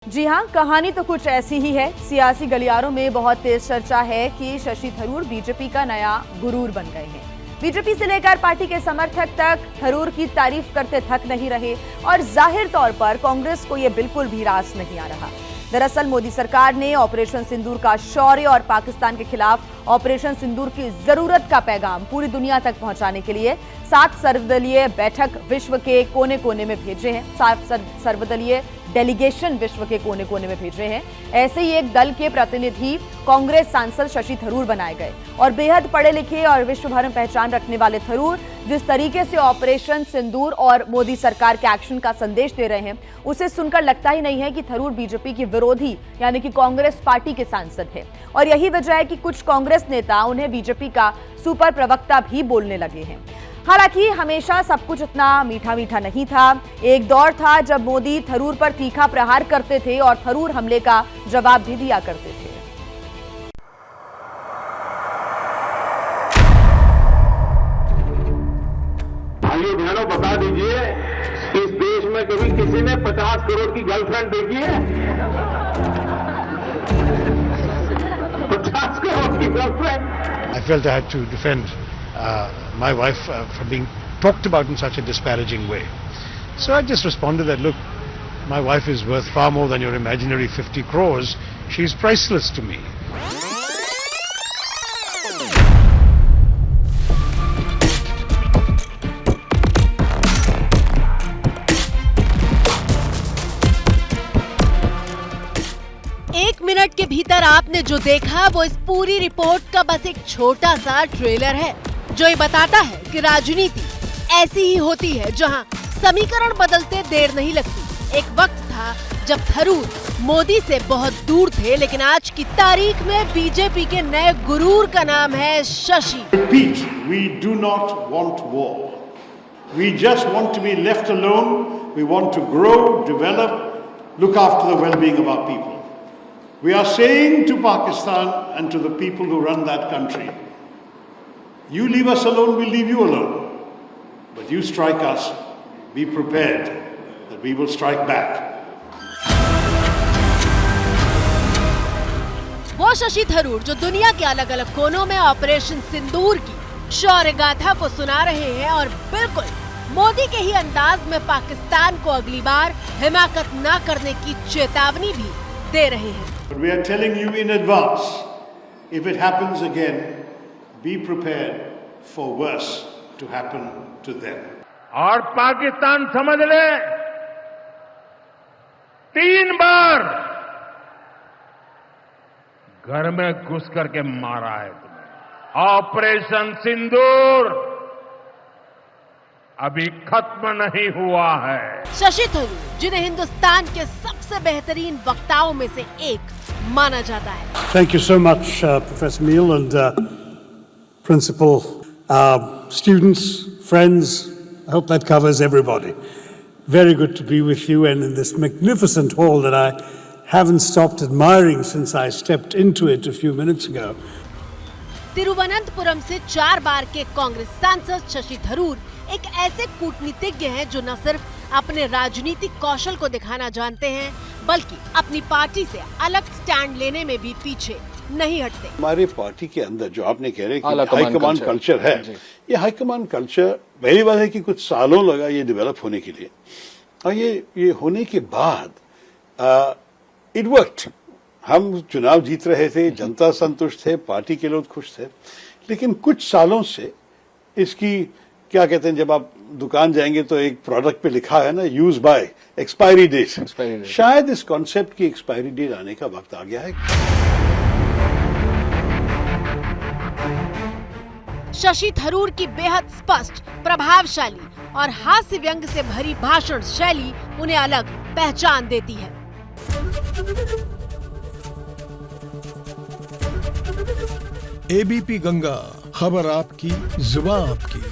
जी हां, कहानी तो कुछ ऐसी ही है। सियासी गलियारों में बहुत तेज चर्चा है कि शशि थरूर बीजेपी का नया गुरूर बन गए हैं। बीजेपी से लेकर पार्टी के समर्थक तक थरूर की तारीफ करते थक नहीं रहे और जाहिर तौर पर कांग्रेस को यह बिल्कुल भी रास नहीं आ रहा। दरअसल मोदी सरकार ने ऑपरेशन सिंदूर का शौर्य और पाकिस्तान के खिलाफ ऑपरेशन सिंदूर की जरूरत का पैगाम पूरी दुनिया तक पहुंचाने के लिए 7 सर्वदलीय बैठक विश्व के कोने कोने में भेजे हैं। 7 सर्वदलीय डेलीगेशन विश्व के कोने कोने में भेज रहे हैं। ऐसे ही एक दल के प्रतिनिधि कांग्रेस सांसद शशि थरूर बनाए गए और बेहद पढ़े लिखे और विश्व भर में पहचान रखने वाले थरूर जिस तरीके से ऑपरेशन सिंदूर और मोदी सरकार के एक्शन का संदेश दे रहे हैं, उसे सुनकर लगता ही नहीं है कि थरूर बीजेपी की विरोधी यानी कि कांग्रेस पार्टी के सांसद है। और यही वजह है कि कुछ कांग्रेस नेता उन्हें बीजेपी का सुपर प्रवक्ता भी बोलने लगे हैं। हालांकि हमेशा सब कुछ इतना मीठा मीठा नहीं था। एक दौर था जब मोदी थरूर पर तीखा प्रहार करते थे और थरूर हमले का जवाब भी दिया करते थे। भाइयों बहनों, बता दीजिए, इस देश में कभी किसी ने 50 करोड़ की गर्लफ्रेंड देखी है? 50 करोड़ की girlfriend. I felt I had to defend my wife from being talked about in such a disparaging way. So I just responded that, look, my wife is worth far more than your imaginary 50 crores. She's priceless to me. एक minute के भीतर आपने जो देखा वो इस पूरी report का बस एक छोटा सा ट्रेलर है, जो ये बताता है कि राजनीति ऐसी ही होती है जहां समीकरण बदलते देर नहीं लगती। एक वक्त था जब थरूर मोदी से बहुत दूर थे, लेकिन आज की तारीख में बीजेपी के नए गुरूर का नाम है Shashi. Repeat, we do not want war. We just want to be left alone. We want to grow, develop, look after the well-being of our people. We are saying to Pakistan and to the people who run that country, you leave us alone, we'll leave you alone. But you strike us, be prepared that we will strike back. वो शशि थरूर जो दुनिया के अलग अलग कोनों में operation सिंदूर की शौर्य गाथा को सुना रहे हैं और बिल्कुल मोदी के ही अंदाज में पाकिस्तान को अगली बार हिमाकत न करने की चेतावनी भी दे रहे हैं। But we are telling you in advance, if it happens again, be prepared for worse to happen to them. और पाकिस्तान समझ ले, 3 बार घर में घुस करके मारा है तुम्हें। ऑपरेशन सिंदूर अभी खत्म नहीं हुआ है। शशि थरूर जिन्हें हिंदुस्तान के सबसे बेहतरीन वक्ताओं में से एक माना जाता है। Thank you so much, Professor Meal and Principal, students, friends. I hope that covers everybody. Very good to be with you and in this magnificent hall that I haven't stopped admiring since I stepped into it a few minutes ago. Thiruvananthapuram से 4 बार के कांग्रेस सांसद शशि थरूर एक ऐसे कूटनीतिज्ञ हैं जो न सिर्फ अपने राजनीतिक कौशल को दिखाना जानते हैं, बल्कि अपनी पार्टी से अलग स्टैंड लेने में भी पीछे नहीं हटते। हमारे पार्टी के अंदर जो आपने कह रहे हैं कि हाईकमान कल्चर है, ये हाईकमान कल्चर पहली बात है कि कुछ सालों लगा ये डेवलप होने के लिए, और ये होने के बाद इट वर्कड। हम चुनाव जीत रहे थे, जनता संतुष्ट थे, पार्टी के लोग खुश थे, लेकिन कुछ सालों से इसकी क्या कहते हैं, जब आप दुकान जाएंगे तो एक प्रोडक्ट पे लिखा है ना, यूज बाय एक्सपायरी डेट। शायद इस कॉन्सेप्ट की एक्सपायरी डेट आने का वक्त आ गया है। शशि थरूर की बेहद स्पष्ट, प्रभावशाली और हास्य व्यंग से भरी भाषण शैली उन्हें अलग पहचान देती है। एबीपी गंगा, खबर आपकी, जुबान आपकी।